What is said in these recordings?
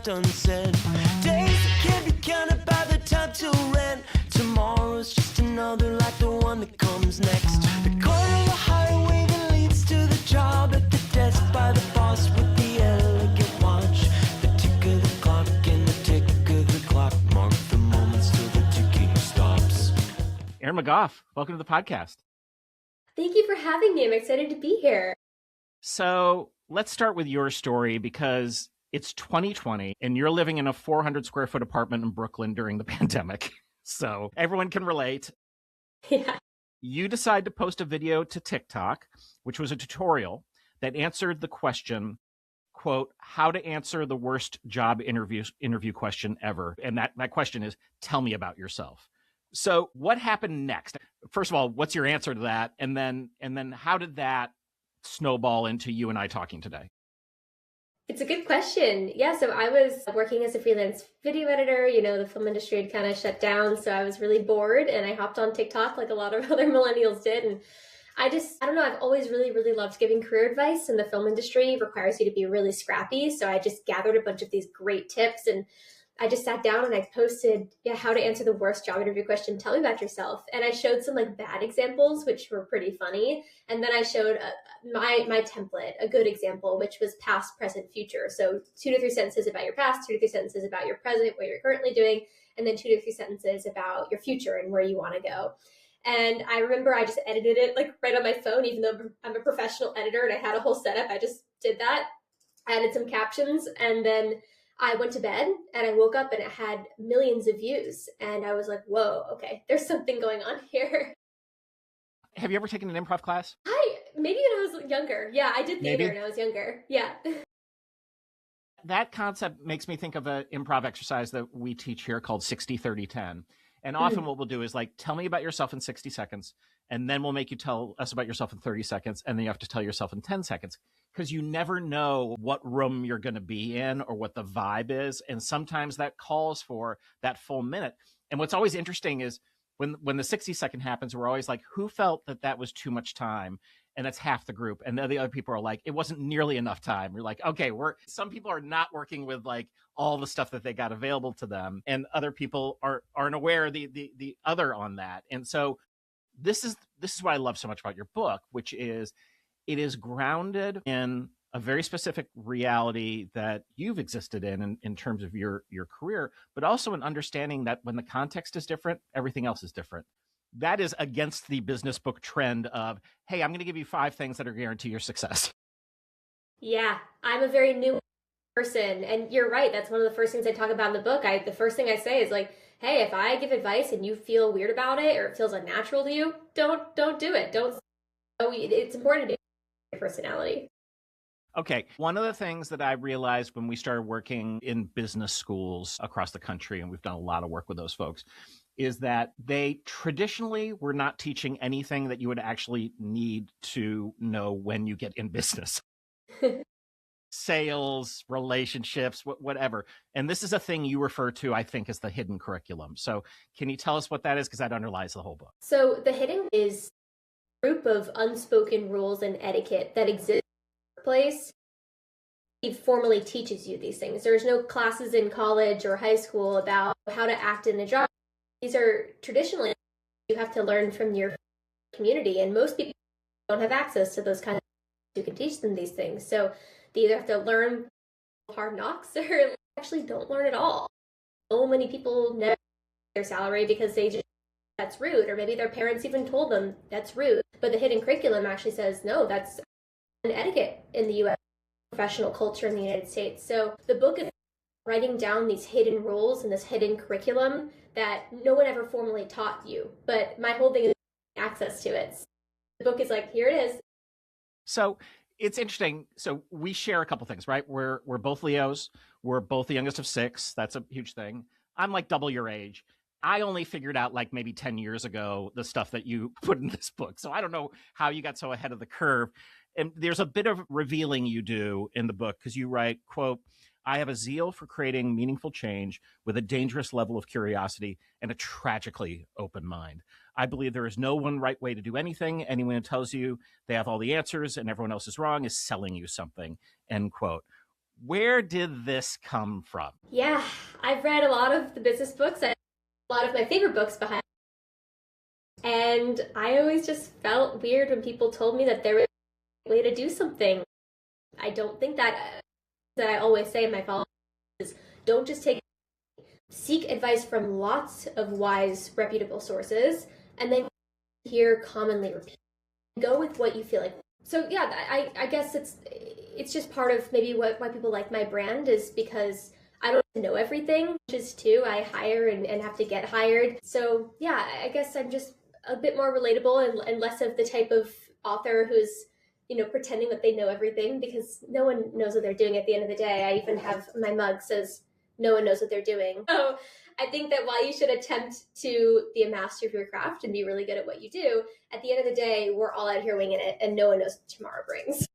left unsaid. Days that can't be counted by the time till rent. Tomorrow's just another like the one that comes next. The corner of the highway that leads to the job at the desk by the boss with the elegant watch. The tick of the clock and the tick of the clock mark the moments till the ticking stops. Erin McGoff, welcome to the podcast. Thank you for having me. I'm excited to be here. So let's start with your story because it's 2020 and you're living in a 400 square foot apartment in Brooklyn during the pandemic. So everyone can relate. Yeah. You decide to post a video to TikTok, which was a tutorial that answered the question, quote, how to answer the worst job interview question ever. And that question is, tell me about yourself. So what happened next? First of all, what's your answer to that? And then how did that snowball into you and I talking today? It's a good question. Yeah, so I was working as a freelance video editor. You know, the film industry had kind of shut down, so I was really bored and I hopped on TikTok like a lot of other millennials did. And I don't know, I've always really, really loved giving career advice, and the film industry requires you to be really scrappy. So I just gathered a bunch of these great tips and I just sat down and I posted, how to answer the worst job interview question. Tell me about yourself. And I showed some like bad examples, which were pretty funny. And then I showed my template, a good example, which was past, present, future. So 2 to 3 sentences about your past, 2 to 3 sentences about your present, what you're currently doing, and then 2 to 3 sentences about your future and where you want to go. And I remember I just edited it like right on my phone, even though I'm a professional editor and I had a whole setup. I just did that, added some captions, and then I went to bed and I woke up and it had millions of views. And I was like, whoa, okay, there's something going on here. Have you ever taken an improv class? Maybe when I was younger. Yeah, I did theater when I was younger. Yeah. That concept makes me think of an improv exercise that we teach here called 60-30-10. And often what we'll do is like, tell me about yourself in 60 seconds. And then we'll make you tell us about yourself in 30 seconds. And then you have to tell yourself in 10 seconds. Because you never know what room you're going to be in or what the vibe is. And sometimes that calls for that full minute. And what's always interesting is when the 60-second happens, we're always like, who felt that was too much time? And that's half the group. And the other people are like, it wasn't nearly enough time. We're like, okay, some people are not working with like all the stuff that they got available to them. And other people aren't aware of the other on that. And so this is what I love so much about your book, which is it is grounded in a very specific reality that you've existed in terms of your career, but also an understanding that when the context is different, everything else is different. That is against the business book trend of, hey, I'm going to give you 5 things that are guarantee your success. Yeah, I'm a very new person. And you're right. That's one of the first things I talk about in the book. The first thing I say is like, hey, if I give advice and you feel weird about it or it feels unnatural to you, don't do it. It's important to do your personality. Okay. One of the things that I realized when we started working in business schools across the country, and we've done a lot of work with those folks, is that they traditionally were not teaching anything that you would actually need to know when you get in business. Sales, relationships, whatever. And this is a thing you refer to, I think, as the hidden curriculum. So can you tell us what that is? Because that underlies the whole book. So the hidden is a group of unspoken rules and etiquette that exist in the workplace. It formally teaches you these things. There's no classes in college or high school about how to act in a job. These are traditionally you have to learn from your community, and most people don't have access to those kinds of people who can teach them these things. So they either have to learn hard knocks or actually don't learn at all. So many people never get their salary because that's rude, or maybe their parents even told them that's rude. But the hidden curriculum actually says, no, that's an etiquette in the U.S. professional culture in the United States. So the book is writing down these hidden rules and this hidden curriculum that no one ever formally taught you. But my whole thing is access to it. So the book is like, here it is. So it's interesting. So we share a couple things, right? We're both Leos. We're both the youngest of 6. That's a huge thing. I'm like double your age. I only figured out like maybe 10 years ago the stuff that you put in this book. So I don't know how you got so ahead of the curve. And there's a bit of revealing you do in the book because you write, quote, I have a zeal for creating meaningful change with a dangerous level of curiosity and a tragically open mind. I believe there is no one right way to do anything. Anyone who tells you they have all the answers and everyone else is wrong is selling you something, end quote. Where did this come from? Yeah, I've read a lot of the business books. A lot of my favorite books behind. And I always just felt weird when people told me that there was a way to do something. I don't think that I always say in my followers is don't just seek advice from lots of wise, reputable sources, and then hear commonly repeated. Go with what you feel like. So yeah, I guess it's just part of maybe why people like my brand is because I don't know everything, which is too. I hire and have to get hired. So yeah, I guess I'm just a bit more relatable and less of the type of author who's, pretending that they know everything, because no one knows what they're doing at the end of the day. I even have my mug says no one knows what they're doing. So I think that while you should attempt to be a master of your craft and be really good at what you do, at the end of the day, we're all out here winging it and no one knows what tomorrow brings.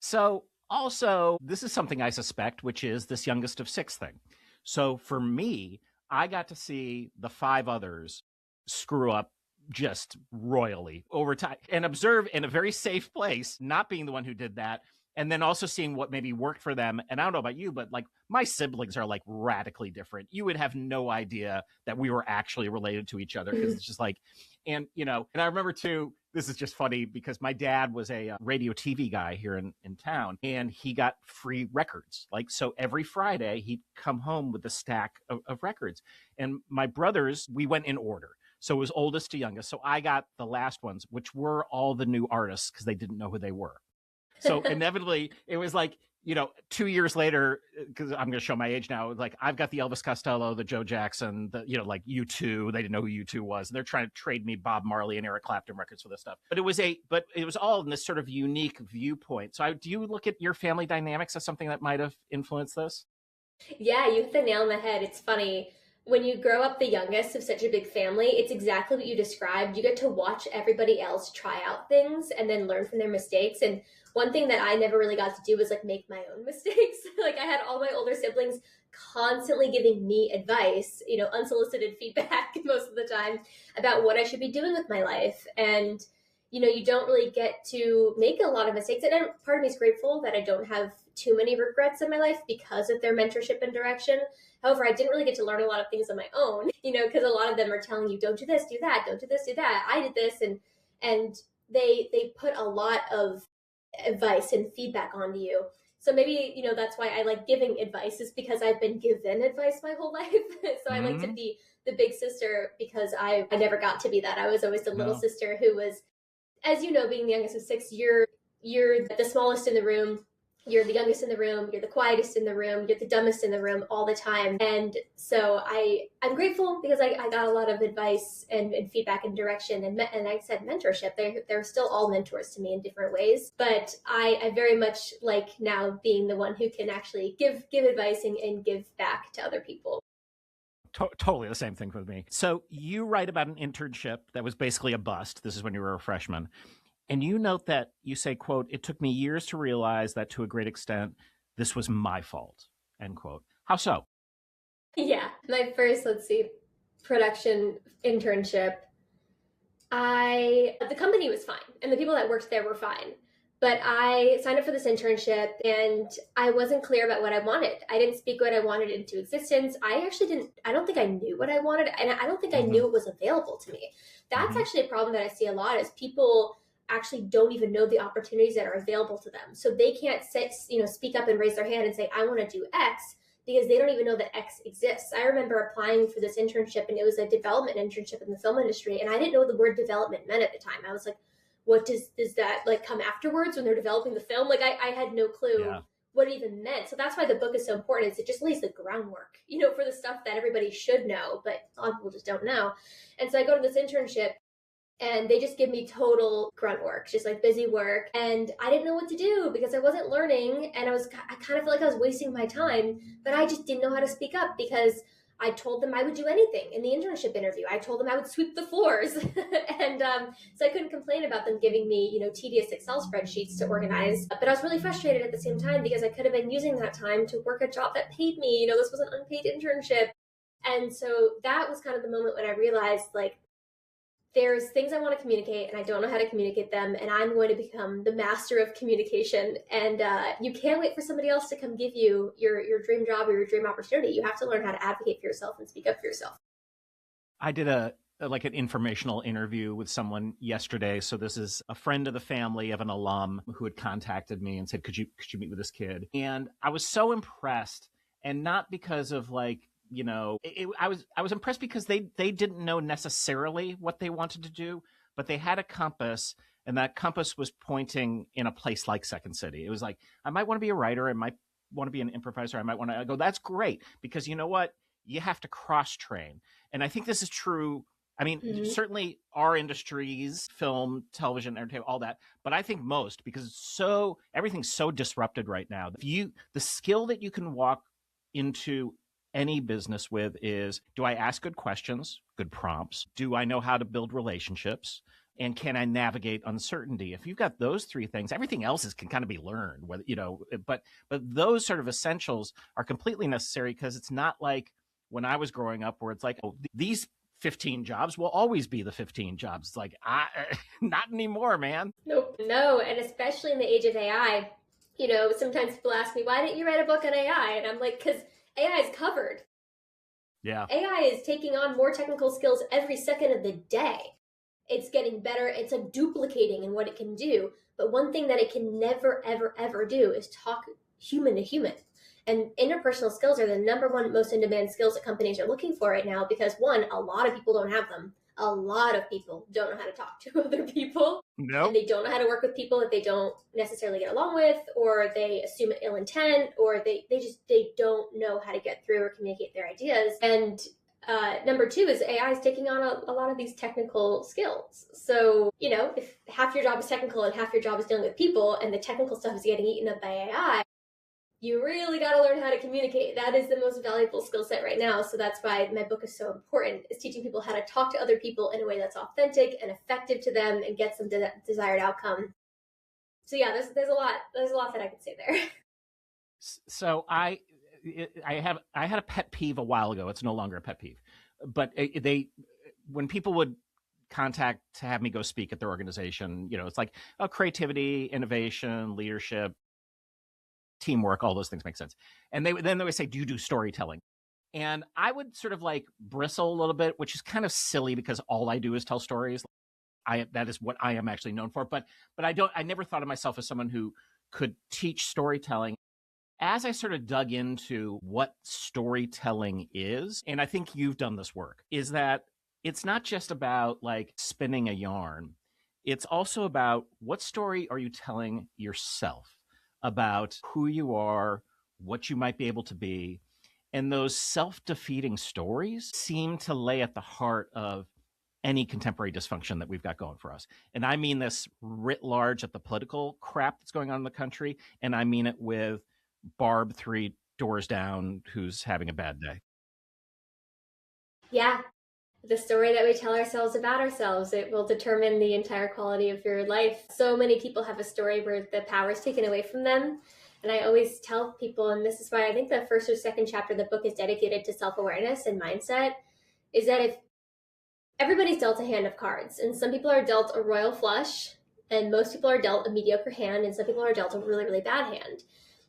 So also, this is something I suspect, which is this youngest of six thing. So for me, I got to see the five others screw up just royally over time and observe in a very safe place, not being the one who did that. And then also seeing what maybe worked for them. And I don't know about you, but like my siblings are like radically different. You would have no idea that we were actually related to each other, because it's just like, and I remember too, this is just funny because my dad was a radio TV guy here in town, and he got free records. Like, so every Friday he'd come home with a stack of records, and my brothers, we went in order. So it was oldest to youngest. So I got the last ones, which were all the new artists because they didn't know who they were. So inevitably, it was like, 2 years later, because I'm going to show my age now, like I've got the Elvis Costello, the Joe Jackson, the, like U2. They didn't know who U2 was. And they're trying to trade me Bob Marley and Eric Clapton records for this stuff. But it was all in this sort of unique viewpoint. So do you look at your family dynamics as something that might have influenced this? Yeah, you hit the nail on the head. It's funny. When you grow up the youngest of such a big family, it's exactly what you described. You get to watch everybody else try out things and then learn from their mistakes. And one thing that I never really got to do was like make my own mistakes. Like I had all my older siblings constantly giving me advice, unsolicited feedback most of the time about what I should be doing with my life. And, you don't really get to make a lot of mistakes. And part of me is grateful that I don't have too many regrets in my life because of their mentorship and direction. However, I didn't really get to learn a lot of things on my own, because a lot of them are telling you, don't do this, do that, don't do this, do that. I did this. And they put a lot of advice and feedback onto you. So maybe, that's why I like giving advice, is because I've been given advice my whole life. So I like to be the big sister because I never got to be that. I was always the little sister who was, as you know, being the youngest of six, you're the smallest in the room. You're the youngest in the room, you're the quietest in the room, you're the dumbest in the room all the time. And so I'm grateful because I got a lot of advice and feedback and direction and I said mentorship. They're still all mentors to me in different ways. But I very much like now being the one who can actually give advice and give back to other people. Totally the same thing with me. So you write about an internship that was basically a bust. This is when you were a freshman. And you note that you say, quote, "It took me years to realize that to a great extent, this was my fault," end quote. How so? Yeah, my first, production internship, the company was fine and the people that worked there were fine. But I signed up for this internship and I wasn't clear about what I wanted. I didn't speak what I wanted into existence. I don't think I knew what I wanted, and I don't think I knew it was available to me. That's actually a problem that I see a lot, is people actually don't even know the opportunities that are available to them. So they can't speak up and raise their hand and say, I want to do X, because they don't even know that X exists. I remember applying for this internship, and it was a development internship in the film industry. And I didn't know what the word development meant at the time. I was like, what does that like come afterwards when they're developing the film? Like I had no clue what it even meant. So that's why the book is so important, is it just lays the groundwork, for the stuff that everybody should know, but a lot of people just don't know. And so I go to this internship, and they just give me total grunt work, just like busy work. And I didn't know what to do because I wasn't learning, and I kind of felt like I was wasting my time, but I just didn't know how to speak up because I told them I would do anything in the internship interview. I told them I would sweep the floors. And so I couldn't complain about them giving me, tedious Excel spreadsheets to organize. But I was really frustrated at the same time because I could have been using that time to work a job that paid me. This was an unpaid internship. And so that was kind of the moment when I realized, like, there's things I want to communicate and I don't know how to communicate them, and I'm going to become the master of communication. And you can't wait for somebody else to come give you your dream job or your dream opportunity. You have to learn how to advocate for yourself and speak up for yourself. I did like an informational interview with someone yesterday. So this is a friend of the family of an alum who had contacted me and said, could you meet with this kid? And I was so impressed, and not because of like, I was impressed because they didn't know necessarily what they wanted to do, but they had a compass, and that compass was pointing in a place like Second City. It was like, I might want to be a writer. I might want to be an improviser. I might want to go, that's great, because you know what? You have to cross train. And I think this is true. I mean, certainly our industries, film, television, entertainment, all that, but I think most, because everything's so disrupted right now. The skill that you can walk into any business with is, do I ask good questions, good prompts? Do I know how to build relationships? And can I navigate uncertainty? If you've got those three things, everything else can kind of be learned, whether, but those sort of essentials are completely necessary, because it's not like when I was growing up where it's like, oh, these 15 jobs will always be the 15 jobs. It's like, not anymore, man. Nope. No. And especially in the age of AI, sometimes people ask me, why didn't you write a book on AI? And I'm like, because AI is covered. Yeah. AI is taking on more technical skills every second of the day. It's getting better. It's like duplicating in what it can do. But one thing that it can never, ever, ever do is talk human to human. And interpersonal skills are the number one most in-demand skills that companies are looking for right now, because one, a lot of people don't have them. A lot of people don't know how to talk to other people. Nope. And they don't know how to work with people that they don't necessarily get along with, or they assume ill intent, or they don't know how to get through or communicate their ideas. And number two is AI is taking on a lot of these technical skills. So, if half your job is technical and half your job is dealing with people, and the technical stuff is getting eaten up by AI, you really got to learn how to communicate. That is the most valuable skill set right now. So that's why my book is so important, is teaching people how to talk to other people in a way that's authentic and effective to them and gets them to that desired outcome. So yeah, there's a lot that I could say there. So I had a pet peeve a while ago. It's no longer a pet peeve, but when people would contact to have me go speak at their organization, it's like, creativity, innovation, leadership, teamwork, all those things make sense. And then they would say, do you do storytelling? And I would sort of like bristle a little bit, which is kind of silly, because all I do is tell stories. That is what I am actually known for. But I never thought of myself as someone who could teach storytelling. As I sort of dug into what storytelling is, and I think you've done this work, is that it's not just about like spinning a yarn. It's also about, what story are you telling yourself about who you are, what you might be able to be. And those self-defeating stories seem to lay at the heart of any contemporary dysfunction that we've got going for us. And I mean this writ large at the political crap that's going on in the country. And I mean it with Barb 3 doors down, who's having a bad day. Yeah. The story that we tell ourselves about ourselves, it will determine the entire quality of your life. So many people have a story where the power is taken away from them. And I always tell people, and this is why I think the first or second chapter of the book is dedicated to self-awareness and mindset, is that if everybody's dealt a hand of cards, and some people are dealt a royal flush, and most people are dealt a mediocre hand, and some people are dealt a really, really bad hand.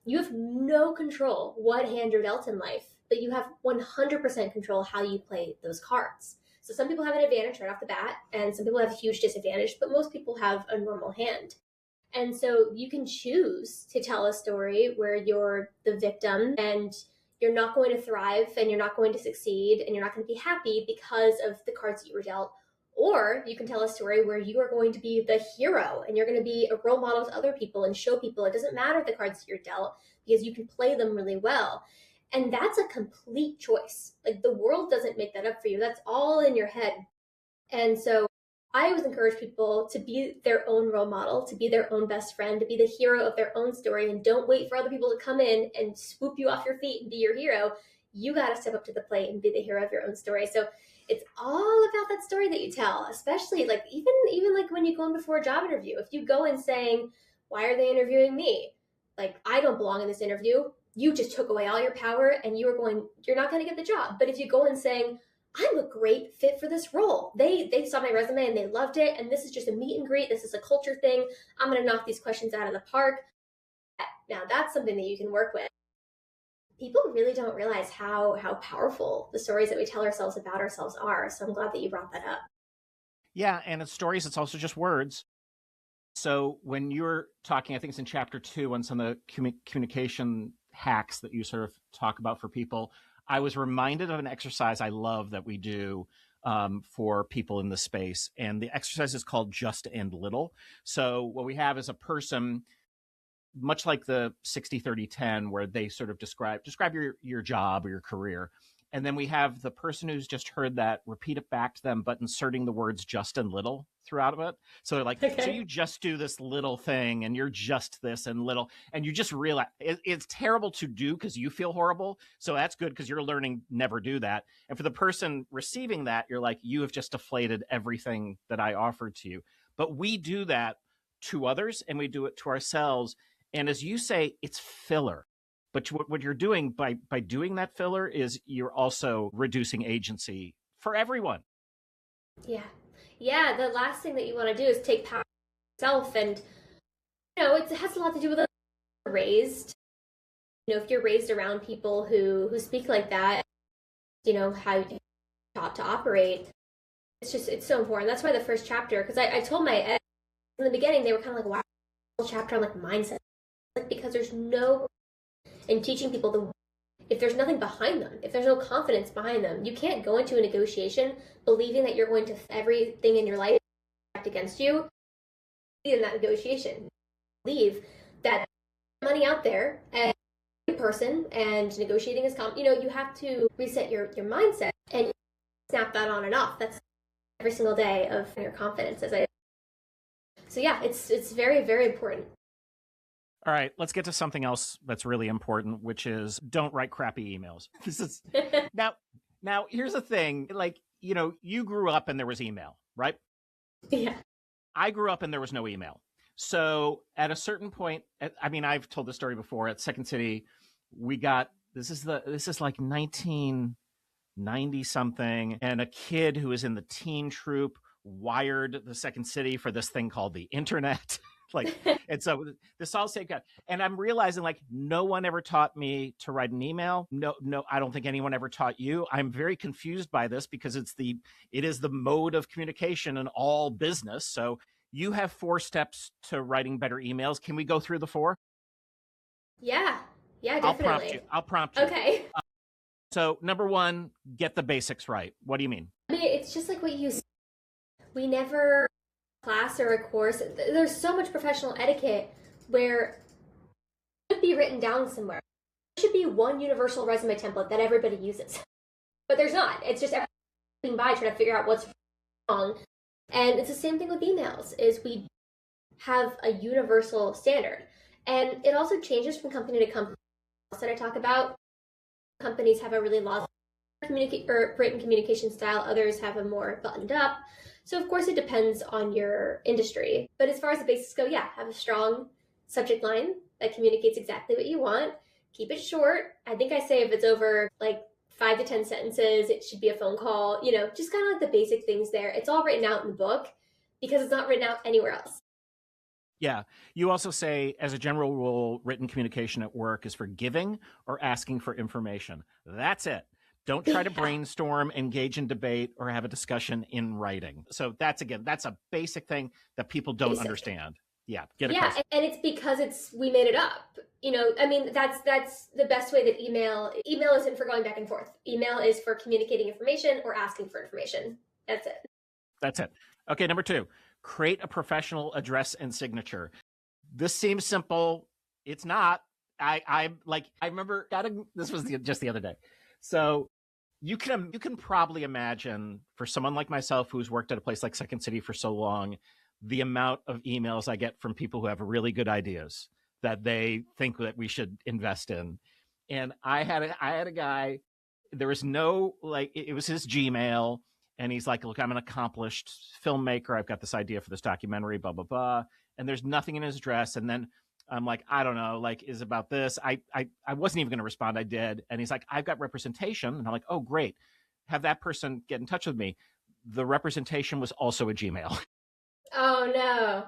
You have no control what hand you're dealt in life, but you have 100% control how you play those cards. So some people have an advantage right off the bat, and some people have a huge disadvantage, but most people have a normal hand. And so you can choose to tell a story where you're the victim and you're not going to thrive and you're not going to succeed and you're not going to be happy because of the cards that you were dealt. Or you can tell a story where you are going to be the hero and you're going to be a role model to other people and show people it doesn't matter the cards that you're dealt, because you can play them really well. And that's a complete choice. Like, the world doesn't make that up for you. That's all in your head. And so I always encourage people to be their own role model, to be their own best friend, to be the hero of their own story, and don't wait for other people to come in and swoop you off your feet and be your hero. You got to step up to the plate and be the hero of your own story. So it's all about that story that you tell, especially like even like when you go in before a job interview. If you go in saying, why are they interviewing me? Like, I don't belong in this interview. You just took away all your power and you're not going to get the job. But if you go in saying, I'm a great fit for this role. They saw my resume and they loved it. And this is just a meet and greet. This is a culture thing. I'm going to knock these questions out of the park. Now that's something that you can work with. People really don't realize how powerful the stories that we tell ourselves about ourselves are. So I'm glad that you brought that up. Yeah, and it's stories, it's also just words. So when you're talking, I think it's in chapter 2 on some of the communication hacks that you sort of talk about for people, I was reminded of an exercise I love that we do for people in this space. And the exercise is called Just and Little. So what we have is a person, much like the 60-30-10, where they sort of describe your job or your career. And then we have the person who's just heard that repeat it back to them, but inserting the words just and little throughout of it. So they're like, okay, so you just do this little thing and you're just this and little, and you just realize it's terrible to do because you feel horrible. So that's good because you're learning never do that. And for the person receiving that, you're like, you have just deflated everything that I offered to you. But we do that to others and we do it to ourselves. And as you say, it's filler. But what you're doing by doing that filler is you're also reducing agency for everyone. Yeah. Yeah. The last thing that you want to do is take power yourself. And, it has a lot to do with how you're raised. If you're raised around people who speak like that, how you're taught to operate, it's so important. That's why the first chapter, because I told my ed in the beginning, they were kind of like, wow, whole chapter on like mindset. Because there's no, in teaching people if there's nothing behind them, if there's no confidence behind them, you can't go into a negotiation believing that you're going to everything in your life act against you in that negotiation. Believe that money out there and person and negotiating is you have to reset your mindset and snap that on and off. That's every single day of your confidence. So yeah, it's very, very important. All right, let's get to something else that's really important, which is don't write crappy emails. This is now here's the thing, like, you grew up and there was email, right? Yeah. I grew up and there was no email. So at a certain point, I've told this story before at Second City, we got, this is like 1990 something, and a kid who was in the teen troop wired the Second City for this thing called the internet. And so this all saved God. And I'm realizing no one ever taught me to write an email. No, I don't think anyone ever taught you. I'm very confused by this because it is the mode of communication in all business. So you have 4 steps to writing better emails. Can we go through the 4? Yeah, definitely. I'll prompt you. Okay. So number 1, get the basics right. What do you mean? It's just like what you said. We never class or a course, there's so much professional etiquette where it should be written down somewhere. There should be one universal resume template that everybody uses. But there's not. It's just everything by trying to figure out what's wrong. And it's the same thing with emails, is we have a universal standard. And it also changes from company to company. That I talk about, companies have a really lost written communication style, others have a more buttoned up. So of course it depends on your industry. But as far as the basics go, have a strong subject line that communicates exactly what you want. Keep it short. I think I say if it's over 5 to 10 sentences, it should be a phone call, just kind of like the basic things there. It's all written out in the book because it's not written out anywhere else. Yeah. You also say, as a general rule, written communication at work is for giving or asking for information. That's it. Don't try to brainstorm, engage in debate, or have a discussion in writing. So that's a basic thing that people don't understand. Yeah. Get across. And it's because we made it up. That's the best way that email isn't for going back and forth. Email is for communicating information or asking for information. That's it. Okay. Number 2, create a professional address and signature. This seems simple. It's not. I remember this was just the other day. So you can probably imagine, for someone like myself who's worked at a place like Second City for so long, the amount of emails I get from people who have really good ideas that they think that we should invest in. And I had a guy, there was no, it was his Gmail, and he's like, look, I'm an accomplished filmmaker. I've got this idea for this documentary, blah, blah, blah. And there's nothing in his address. And then I'm like, I don't know, is about this. I wasn't even going to respond. I did. And he's like, I've got representation. And I'm like, oh, great. have that person get in touch with me, the representation was also a Gmail. Oh no.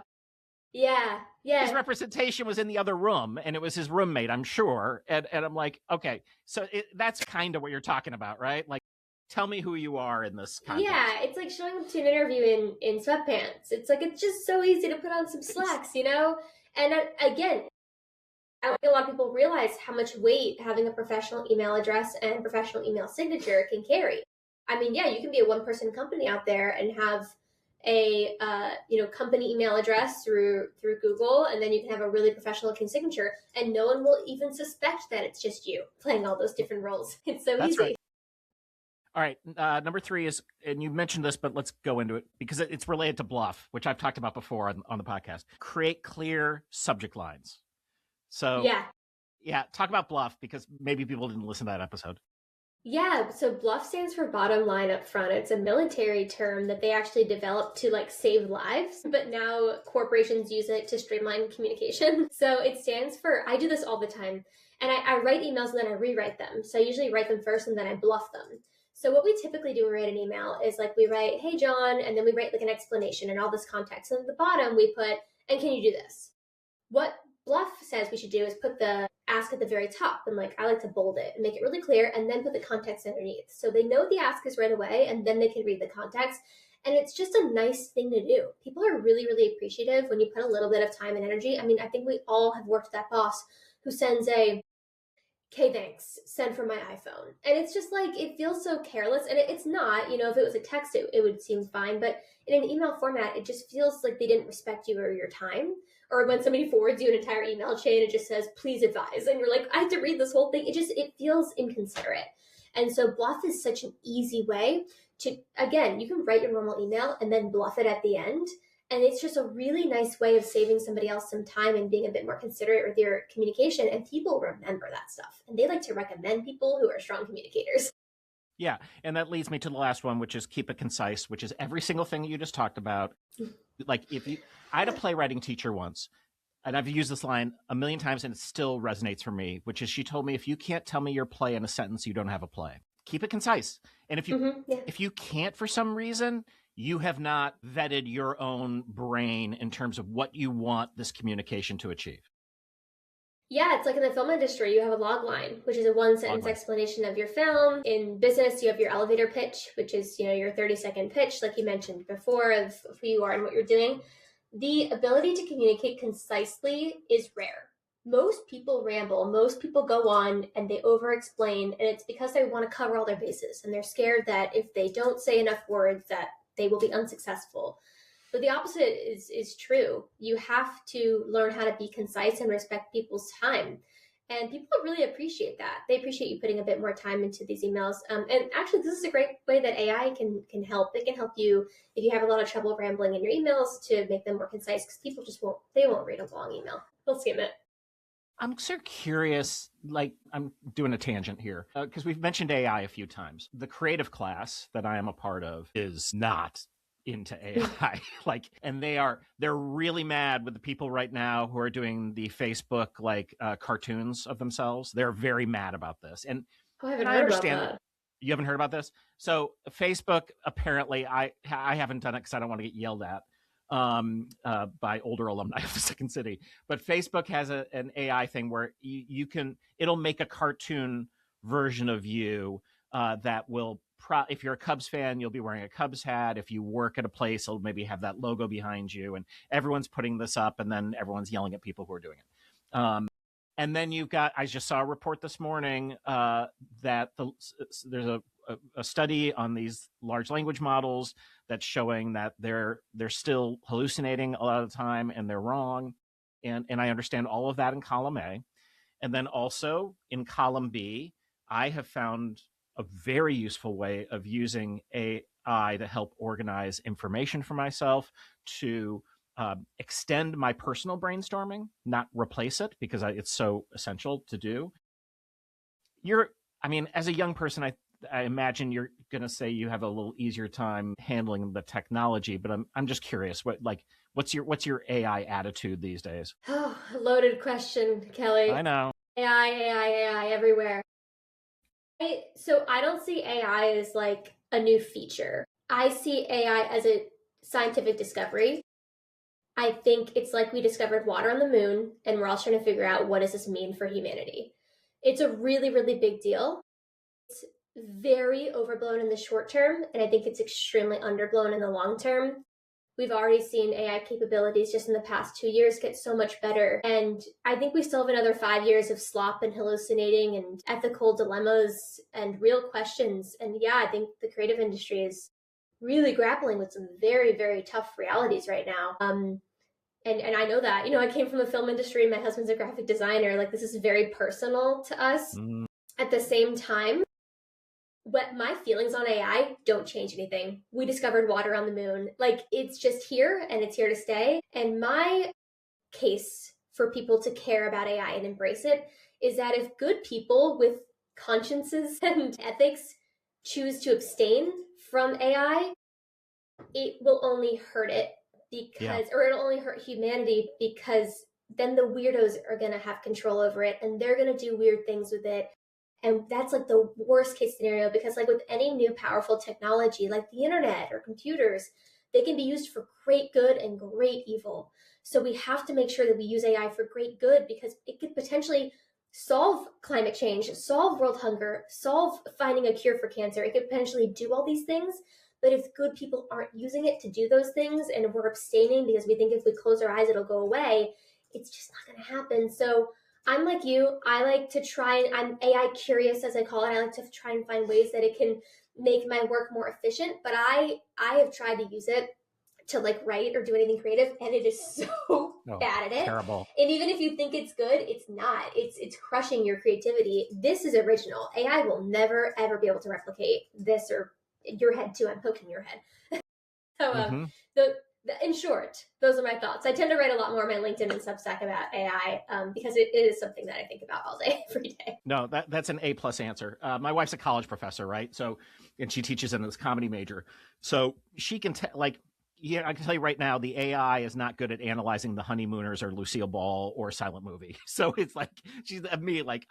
Yeah. Yeah. His representation was in the other room, and it was his roommate, I'm sure. And I'm like, okay, so that's kind of what you're talking about, right? Like, tell me who you are in this context. Yeah, it's like showing up to an interview in sweatpants. It's like, it's just so easy to put on some slacks, you know? And again, I don't think a lot of people realize how much weight having a professional email address and professional email signature can carry. I mean, yeah, you can be a one-person company out there and have a company email address through Google, and then you can have a really professional looking signature, and no one will even suspect that it's just you playing all those different roles. It's so That's easy. right. All right, number 3 is, and you mentioned this, but let's go into it because it's related to bluff, which I've talked about before on the podcast. Create clear subject lines. So yeah, talk about bluff because maybe people didn't listen to that episode. Yeah, so bluff stands for bottom line up front. It's a military term that they actually developed to like save lives, but now corporations use it to streamline communication. So it stands for, I do this all the time, and I write emails and then I rewrite them. So I usually write them first and then I bluff them. So what we typically do when we write an email is like we write, hey, John, and then we write like an explanation and all this context. And at the bottom we put, and can you do this? What bluff says we should do is put the ask at the very top, and like I like to bold it and make it really clear and then put the context underneath. So they know the ask is right away and then they can read the context. And it's just a nice thing to do. People are really, really appreciative when you put a little bit of time and energy. I mean, I think we all have worked with that boss who sends a, okay, thanks, send from my iPhone. And it's just like, it feels so careless. And it's not, you know, if it was a text, it would seem fine. But in an email format, it just feels like they didn't respect you or your time. Or when somebody forwards you an entire email chain, it just says, please advise. And you're like, I have to read this whole thing. It feels inconsiderate. And so bluff is such an easy way to, again, you can write your normal email and then bluff it at the end. And it's just a really nice way of saving somebody else some time and being a bit more considerate with your communication. And people remember that stuff. And they like to recommend people who are strong communicators. Yeah. And that leads me to the last one, which is keep it concise, which is every single thing you just talked about. Like I had a playwriting teacher once, and I've used this line a million times and it still resonates for me, which is she told me, if you can't tell me your play in a sentence, you don't have a play. Keep it concise. And if you can't for some reason, you have not vetted your own brain in terms of what you want this communication to achieve. Yeah, it's like in the film industry, you have a log line, which is a one-sentence explanation of your film. In business, you have your elevator pitch, which is, you know, your 30-second pitch, like you mentioned before, of who you are and what you're doing. The ability to communicate concisely is rare. Most people ramble, most people go on and they over-explain, and it's because they want to cover all their bases, and they're scared that if they don't say enough words that they will be unsuccessful. But the opposite is true. You have to learn how to be concise and respect people's time. And people really appreciate that. They appreciate you putting a bit more time into these emails. And actually, this is a great way that AI can help. It can help you if you have a lot of trouble rambling in your emails to make them more concise, because people just won't read a long email. They'll skim it. I'm so curious, like I'm doing a tangent here, because we've mentioned AI a few times. The creative class that I am a part of is not into AI. And they're really mad with the people right now who are doing the Facebook cartoons of themselves. They're very mad about this. And I haven't I heard understand about that. You haven't heard about this? So Facebook, apparently, I haven't done it because I don't want to get yelled at by older alumni of the Second City. But Facebook has an AI thing where it'll make a cartoon version of you that will, if you're a Cubs fan, you'll be wearing a Cubs hat. If you work at a place, it'll maybe have that logo behind you. And everyone's putting this up, and then everyone's yelling at people who are doing it. And then I just saw a report this morning that there's a study on these large language models that's showing that they're still hallucinating a lot of the time, and they're wrong. And I understand all of that in column A. And then also in column B, I have found a very useful way of using AI to help organize information for myself, to extend my personal brainstorming, not replace it, because it's so essential to do. As a young person, I imagine you're going to say you have a little easier time handling the technology, but I'm just curious, what's your AI attitude these days? Oh, loaded question, Kelly. I know. AI everywhere. So I don't see AI as like a new feature. I see AI as a scientific discovery. I think it's like we discovered water on the moon and we're all trying to figure out what does this mean for humanity. It's a really, really big deal. It's very overblown in the short term, and I think it's extremely underblown in the long term. We've already seen AI capabilities just in the past 2 years get so much better. And I think we still have another 5 years of slop and hallucinating and ethical dilemmas and real questions. And yeah, I think the creative industry is really grappling with some very, very tough realities right now. And I know that, I came from the film industry. My husband's a graphic designer. Like, this is very personal to us. At the same time, what my feelings on AI don't change anything. We discovered water on the moon. Like, it's just here and it's here to stay. And my case for people to care about AI and embrace it is that if good people with consciences and ethics choose to abstain from AI, it will only hurt it or it'll only hurt humanity, because then the weirdos are going to have control over it and they're going to do weird things with it. And that's like the worst case scenario, because like with any new powerful technology, like the internet or computers, they can be used for great good and great evil. So we have to make sure that we use AI for great good, because it could potentially solve climate change, solve world hunger, solve finding a cure for cancer. It could potentially do all these things. But if good people aren't using it to do those things and we're abstaining because we think if we close our eyes, it'll go away, it's just not going to happen. So I'm like you. I like to try, and I'm AI curious, as I call it. I like to try and find ways that it can make my work more efficient. But I have tried to use it to like write or do anything creative, and it is so bad at it. Terrible. And even if you think it's good, it's not. It's crushing your creativity. This is original. AI will never ever be able to replicate this, or your head too. I'm poking your head. So in short, those are my thoughts. I tend to write a lot more on my LinkedIn and Substack about AI because it is something that I think about all day, every day. No, that's an A+ answer. My wife's a college professor, right? So, and she teaches in this comedy major. So she can I can tell you right now, the AI is not good at analyzing The Honeymooners or Lucille Ball or Silent Movie. So it's like, she's me, like,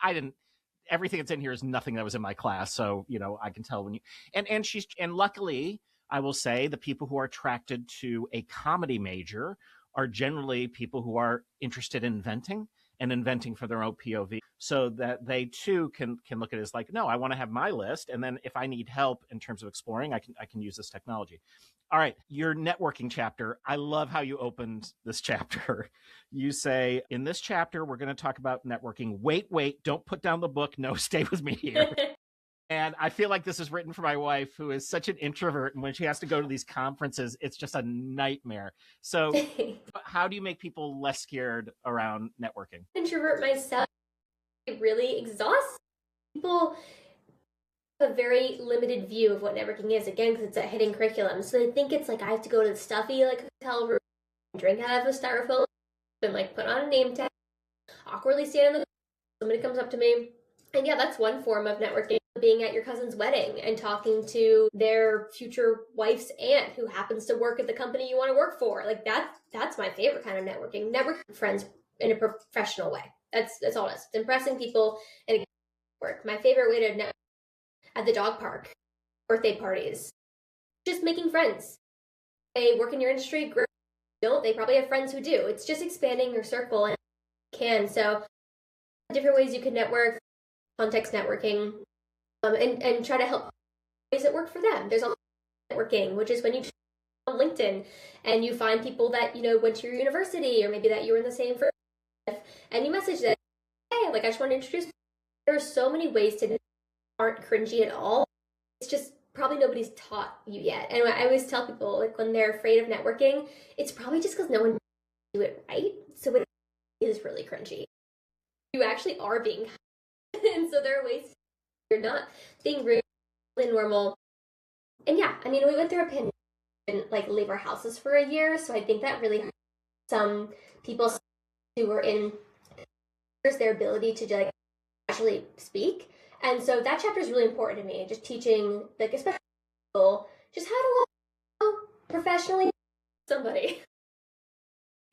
everything that's in here is nothing that was in my class. So, I can tell when you, and luckily, I will say the people who are attracted to a comedy major are generally people who are interested in inventing for their own POV, so that they too can look at it as like, no, I want to have my list. And then if I need help in terms of exploring, I can use this technology. All right. Your networking chapter. I love how you opened this chapter. You say, in this chapter, we're going to talk about networking. Wait, don't put down the book. No, stay with me here. And I feel like this is written for my wife, who is such an introvert. And when she has to go to these conferences, it's just a nightmare. So how do you make people less scared around networking? Introvert myself, it really exhausts people. Have a very limited view of what networking is, again, because it's a hidden curriculum. So they think it's like I have to go to the stuffy like hotel room, drink out of a styrofoam, and like put on a name tag, awkwardly stand in the somebody comes up to me. And yeah, that's one form of networking. Being at your cousin's wedding and talking to their future wife's aunt who happens to work at the company you want to work for. Like that's my favorite kind of networking. Networking with friends in a professional way. That's all it is. It's impressing people and work. My favorite way to network at the dog park, birthday parties, just making friends. They work in your industry, great. Don't they probably have friends who do. It's just expanding your circle and so different ways you can network, context networking. And try to help ways that work for them. There's also networking, which is when you on LinkedIn and you find people that went to your university, or maybe that you were in the same firm with, and you message them, hey, like I just want to introduce. There are so many ways to aren't cringy at all. It's just probably nobody's taught you yet. And I always tell people, like, when they're afraid of networking, it's probably just because no one do it right. So it is really cringy. You actually are being, and so there are ways. You're not being really normal. And yeah, I mean, we went through a pandemic and didn't like leave our houses for a year. So I think that really hurt some people who were in their ability to like actually speak. And so that chapter is really important to me. Just teaching, like, especially people, just how to professionally somebody.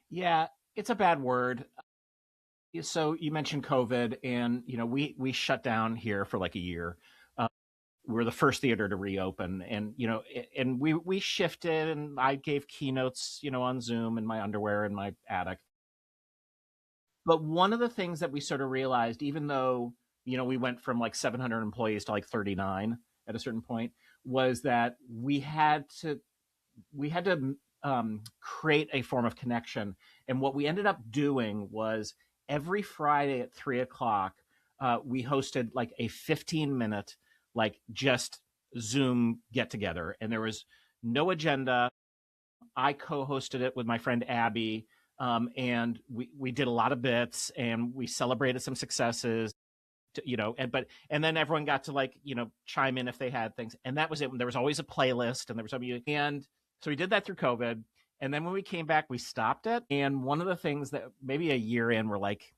Yeah, it's a bad word. So you mentioned COVID, and we shut down here for like a year. we were the first theater to reopen, and and we shifted, and I gave keynotes on Zoom in my underwear in my attic. But one of the things that we sort of realized, even though we went from like 700 employees to like 39 at a certain point, was that we had to create a form of connection. And what we ended up doing was every Friday at 3:00, we hosted like a 15-minute, like just Zoom get together. And there was no agenda. I co-hosted it with my friend Abby. And we did a lot of bits, and we celebrated some successes, and then everyone got to chime in if they had things. And that was it. There was always a playlist, and there was somebody. And so we did that through COVID. And then when we came back, we stopped it. And one of the things that maybe a year in, we're like,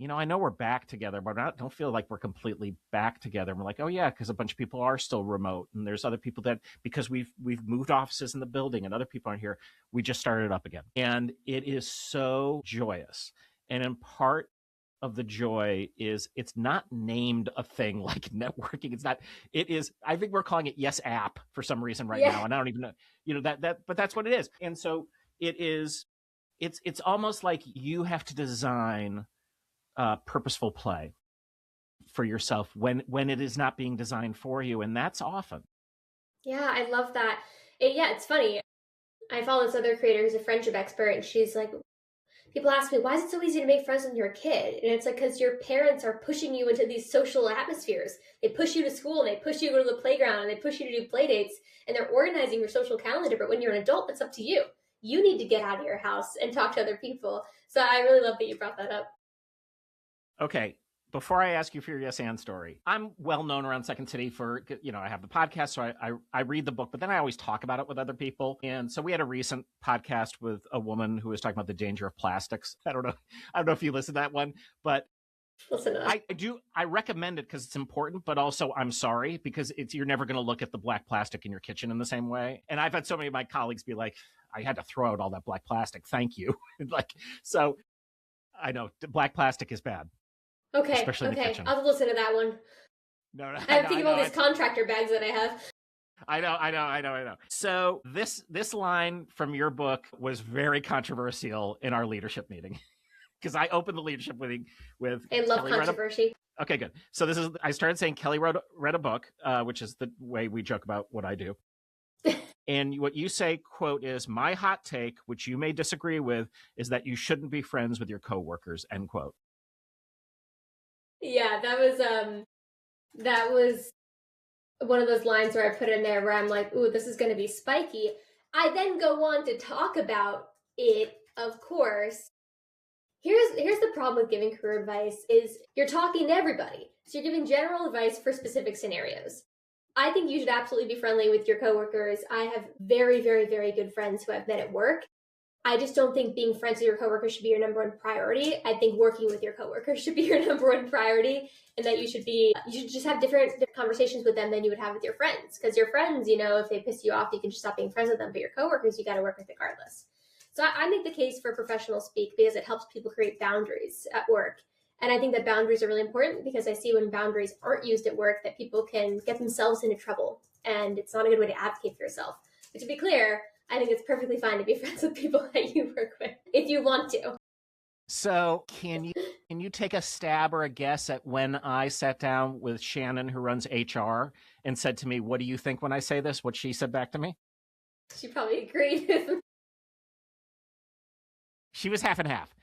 I know we're back together, but I don't feel like we're completely back together. And we're like, oh yeah, because a bunch of people are still remote, and there's other people that, because we've moved offices in the building and other people aren't here, we just started it up again. And it is so joyous. And in part of the joy is it's not named a thing like networking. It is, I think we're calling it Yes App for some reason right now. And I don't even know, but that's what it is. And so it's almost like you have to design purposeful play for yourself when it is not being designed for you, and that's often. Yeah, I love that. It's funny. I follow this other creator who's a friendship expert, and she's like, people ask me, why is it so easy to make friends when you're a kid? And it's like, because your parents are pushing you into these social atmospheres. They push you to school, and they push you to go to the playground, and they push you to do play dates, and they're organizing your social calendar. But when you're an adult, it's up to you. You need to get out of your house and talk to other people. So I really love that you brought that up. Okay, before I ask you for your yes and story, I'm well known around Second City for, I have the podcast, so I read the book, but then I always talk about it with other people. And so we had a recent podcast with a woman who was talking about the danger of plastics. I don't know if you listened to that one, but listen to that. I recommend it because it's important, but also I'm sorry because you're never going to look at the black plastic in your kitchen in the same way. And I've had so many of my colleagues be like, I had to throw out all that black plastic. Thank you. So I know black plastic is bad. Okay. Especially in the kitchen. I'll listen to that one. No, I'm thinking about these contractor bags that I have. I know. So this line from your book was very controversial in our leadership meeting because I opened the leadership meeting with. I love controversy. Okay, good. So I started saying Kelly read a book, which is the way we joke about what I do. And what you say, quote, is my hot take, which you may disagree with, is that you shouldn't be friends with your coworkers, end quote. Yeah, that was one of those lines where I put in there where I'm like, ooh, this is going to be spiky. I then go on to talk about it, of course. Here's the problem with giving career advice is you're talking to everybody. So you're giving general advice for specific scenarios. I think you should absolutely be friendly with your coworkers. I have very, very, very good friends who I've met at work. I just don't think being friends with your coworkers should be your number one priority. I think working with your coworkers should be your number one priority, and that you should just have different conversations with them than you would have with your friends. Because your friends, if they piss you off, you can just stop being friends with them. But your coworkers, you got to work with regardless. So I make the case for professional speak because it helps people create boundaries at work. And I think that boundaries are really important because I see when boundaries aren't used at work that people can get themselves into trouble. And it's not a good way to advocate for yourself. But to be clear, I think it's perfectly fine to be friends with people that you work with if you want to. So can you take a stab or a guess at when I sat down with Shannon, who runs HR, and said to me, what do you think when I say this? What she said back to me? She probably agreed with me. She was half and half.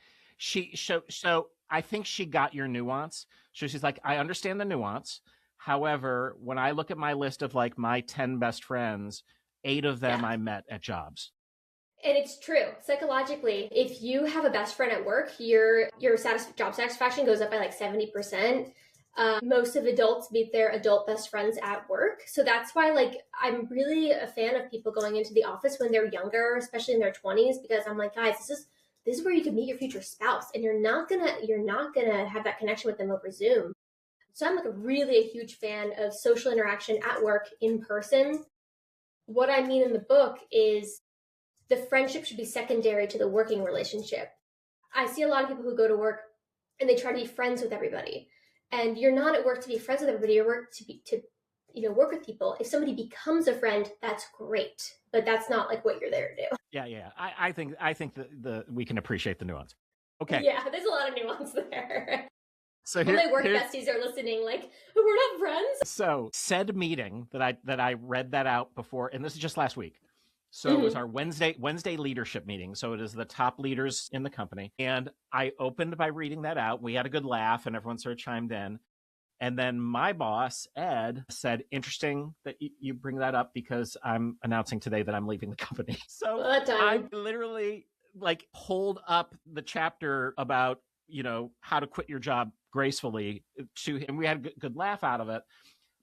So I think she got your nuance. So she's like, I understand the nuance. However, when I look at my list of like my 10 best friends, 8 of them I met at jobs. And it's true. Psychologically, if you have a best friend at work, your job satisfaction goes up by like 70%. Most of adults meet their adult best friends at work. So that's why I'm really a fan of people going into the office when they're younger, especially in their 20s, because I'm like, guys, this is where you can meet your future spouse, and you're not gonna have that connection with them over Zoom. So I'm really a huge fan of social interaction at work in person. What I mean in the book is the friendship should be secondary to the working relationship. I see a lot of people who go to work and they try to be friends with everybody. And you're not at work to be friends with everybody. You're at work to work with people. If somebody becomes a friend, that's great, but that's not like what you're there to do. Yeah. I think we can appreciate the nuance. Okay. Yeah, there's a lot of nuance there. So my work besties are listening, like, we're not friends. So said meeting that I read that out before, and this is just last week. So it was our Wednesday leadership meeting. So it is the top leaders in the company. And I opened by reading that out. We had a good laugh and everyone sort of chimed in. And then my boss, Ed, said, interesting that you bring that up because I'm announcing today that I'm leaving the company. So I literally like pulled up the chapter about, how to quit your job gracefully to him. We had a good laugh out of it.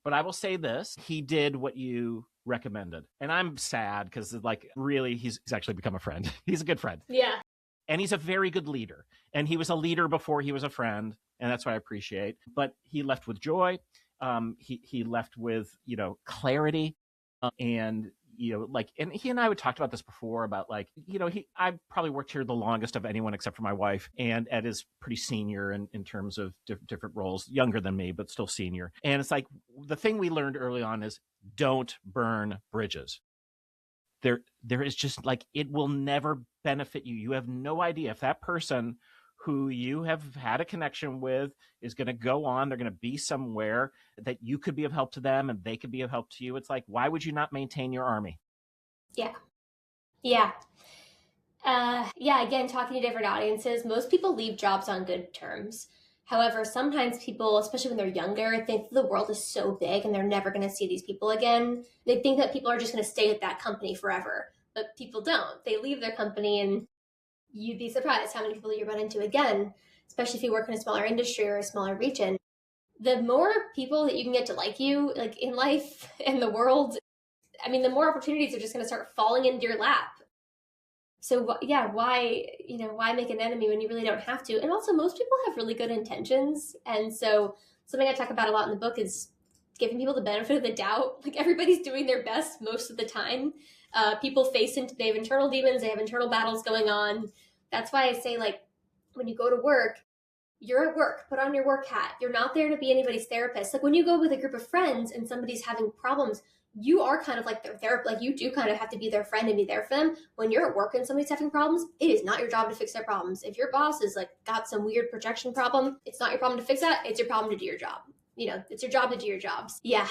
But I will say this, he did what you recommended. And I'm sad because like really he's actually become a friend. He's a good friend. Yeah. And he's a very good leader. And he was a leader before he was a friend. And that's what I appreciate. But he left with joy. He left with, clarity. And he and I would talked about this before about like, I've probably worked here the longest of anyone except for my wife. And Ed is pretty senior in terms of different roles, younger than me, but still senior. And it's like the thing we learned early on is don't burn bridges. There is just like, it will never benefit you. You have no idea if that person who you have had a connection with is going to go on, they're going to be somewhere that you could be of help to them and they could be of help to you. It's like, why would you not maintain your army? Yeah. Again, talking to different audiences, most people leave jobs on good terms. However, sometimes people, especially when they're younger, think the world is so big and they're never going to see these people again. They think that people are just going to stay at that company forever, but people don't. They leave their company and you'd be surprised how many people you run into again, especially if you work in a smaller industry or a smaller region. The more people that you can get to like you, like in life and the world, the more opportunities are just going to start falling into your lap. So yeah, why make an enemy when you really don't have to? And also most people have really good intentions. And so something I talk about a lot in the book is giving people the benefit of the doubt. Like everybody's doing their best most of the time. People they have internal demons, they have internal battles going on. That's why I say, like, when you go to work, you're at work, put on your work hat. You're not there to be anybody's therapist. Like when you go with a group of friends and somebody's having problems, you are kind of like their therapist. Like you do kind of have to be their friend and be there for them. When you're at work and somebody's having problems, it is not your job to fix their problems. If your boss is like got some weird projection problem, it's not your problem to fix that. It's your problem to do your job. It's your job to do your jobs. Yeah,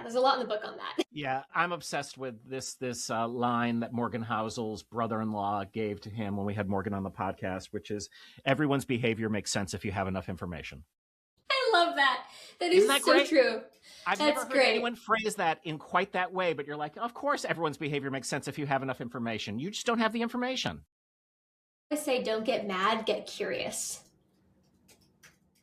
there's a lot in the book on that. Yeah, I'm obsessed with this line that Morgan Housel's brother-in-law gave to him when we had Morgan on the podcast, which is, everyone's behavior makes sense if you have enough information. I love that. That is so great? True. I've never heard anyone phrase that in quite that way, but you're like, of course everyone's behavior makes sense if you have enough information. You just don't have the information. I say don't get mad, get curious.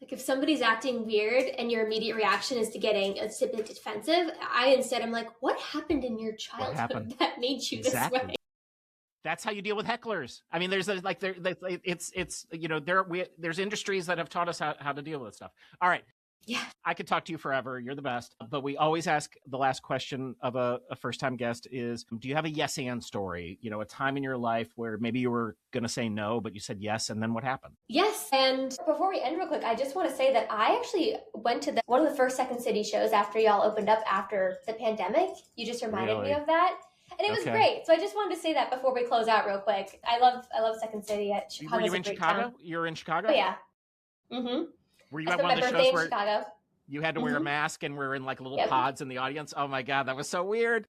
Like if somebody's acting weird and your immediate reaction is to getting a bit defensive, I'm like, what happened in your childhood that made you this way? That's how you deal with hecklers. There's industries that have taught us how to deal with stuff. All right. Yeah. I could talk to you forever. You're the best. But we always ask the last question of a first-time guest is, do you have a yes and story? A time in your life where maybe you were going to say no, but you said yes, and then what happened? Yes. And before we end real quick, I just want to say that I actually went to one of the first Second City shows after y'all opened up after the pandemic. You just reminded me of that. And it was great. So I just wanted to say that before we close out real quick. I love Second City at Chicago. Were you in Chicago? You're in Chicago? Oh, yeah. Mm-hmm. Were you at one of the shows where you had to wear a mask and we're in like little pods in the audience? Oh my God, that was so weird.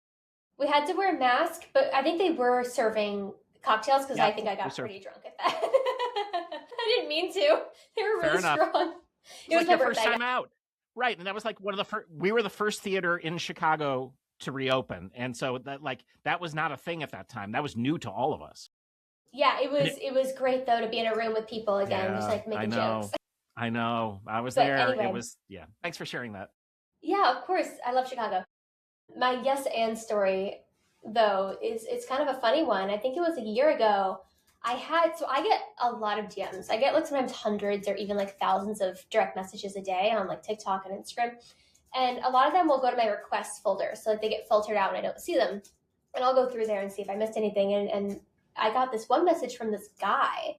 We had to wear a mask, but I think they were serving cocktails because I think I got pretty drunk at that. I didn't mean to. They were really strong. It was like your first time out. Right. And that was like one of the first, we were the first theater in Chicago to reopen. And so that was not a thing at that time. That was new to all of us. Yeah, it was great though to be in a room with people again, just like making jokes. I know. I was there. Anyway. It was, Thanks for sharing that. Yeah, of course. I love Chicago. My yes and story, though, it's kind of a funny one. I think it was a year ago. I get a lot of DMs. I get like sometimes hundreds or even like thousands of direct messages a day on like TikTok and Instagram. And a lot of them will go to my requests folder. So like they get filtered out and I don't see them. And I'll go through there and see if I missed anything. And I got this one message from this guy.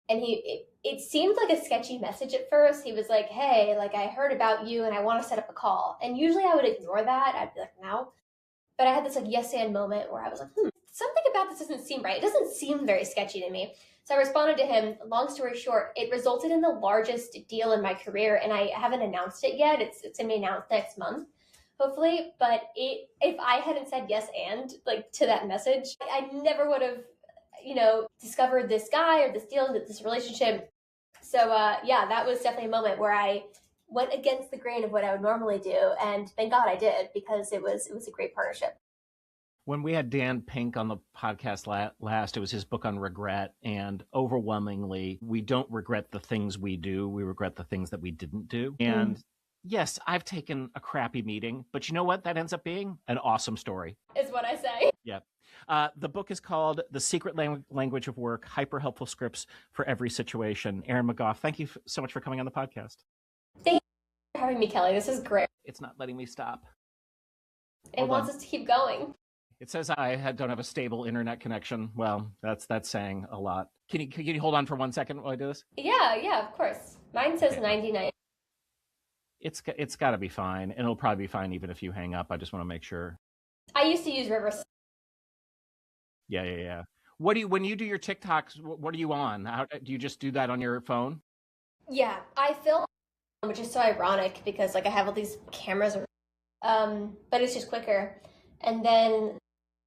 And it seemed like a sketchy message at first. He was like, hey, like I heard about you and I want to set up a call. And usually I would ignore that. I'd be like, no. But I had this like yes and moment where I was like, something about this doesn't seem right. It doesn't seem very sketchy to me. So I responded to him. Long story short, it resulted in the largest deal in my career, and I haven't announced it yet. It's gonna be announced next month, hopefully. But if I hadn't said yes and like to that message, I never would have, discovered this guy or this deal, this relationship. So yeah, that was definitely a moment where I went against the grain of what I would normally do, and thank God I did, because it was a great partnership. When we had Dan Pink on the podcast last, it was his book on regret. And overwhelmingly, we don't regret the things we do. We regret the things that we didn't do. And yes, I've taken a crappy meeting, but you know what? That ends up being an awesome story. Is what I say. Yeah. The book is called The Secret Language of Work, Hyperhelpful Scripts for Every Situation. Erin McGoff, thank you so much for coming on the podcast. Thank you for having me, Kelly. This is great. It's not letting me stop. It wants us to keep going. It says I don't have a stable internet connection. Well, that's saying a lot. Can you hold on for 1 second while I do this? Yeah, of course. Mine says 99. It's got to be fine, and it'll probably be fine even if you hang up. I just want to make sure. I used to use Riverside. Yeah. When you do your TikToks, what are you on? How do you just do that on your phone? Yeah, I film, which is so ironic because like I have all these cameras, but it's just quicker. And then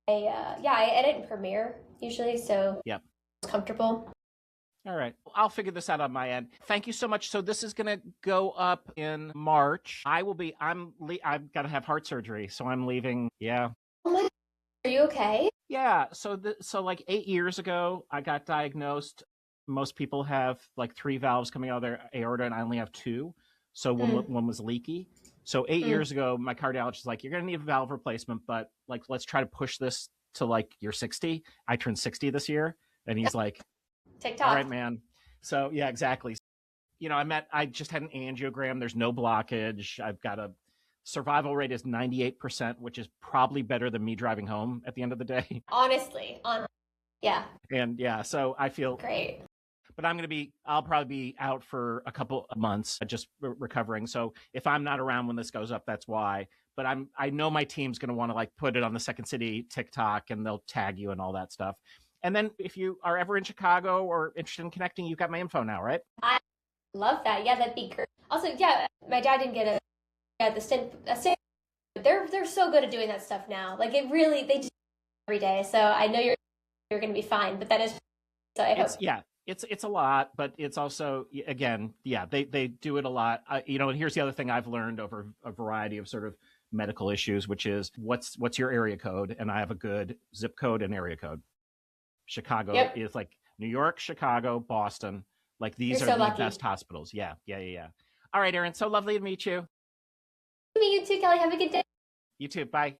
I edit in Premiere usually, so yep, it's comfortable. All right, I'll figure this out on my end. Thank you so much. So this is gonna go up in March. I've got to have heart surgery, so I'm leaving. Yeah. Oh my God. Are you okay? Yeah. So like 8 years ago, I got diagnosed. Most people have like 3 valves coming out of their aorta, and I only have 2. So one was leaky. So 8 years ago, my cardiologist was like, you're going to need a valve replacement, but like, let's try to push this to like you're 60. I turned 60 this year. And he's like, TikTok. All right, man. So yeah, exactly. I just had an angiogram. There's no blockage. I've got a survival rate is 98%, which is probably better than me driving home at the end of the day. Honestly. Yeah. And yeah, so I feel great. But I'll probably be out for a couple of months just recovering. So if I'm not around when this goes up, that's why. But I know my team's going to want to like put it on the Second City TikTok, and they'll tag you and all that stuff. And then if you are ever in Chicago or interested in connecting, you've got my info now, right? I love that. Yeah, that'd be great. Also, yeah, my dad didn't get a stint. They're so good at doing that stuff now. Like they just every day. So I know you're going to be fine. But that is so. I hope. Yeah. It's a lot, but it's also, again, yeah, they do it a lot. And here's the other thing I've learned over a variety of sort of medical issues, which is what's your area code? And I have a good zip code and area code. Chicago is like New York, Chicago, Boston. Like these are the best hospitals. Yeah. All right, Erin, so lovely to meet you. Meet you too, Kelly. Have a good day. You too. Bye.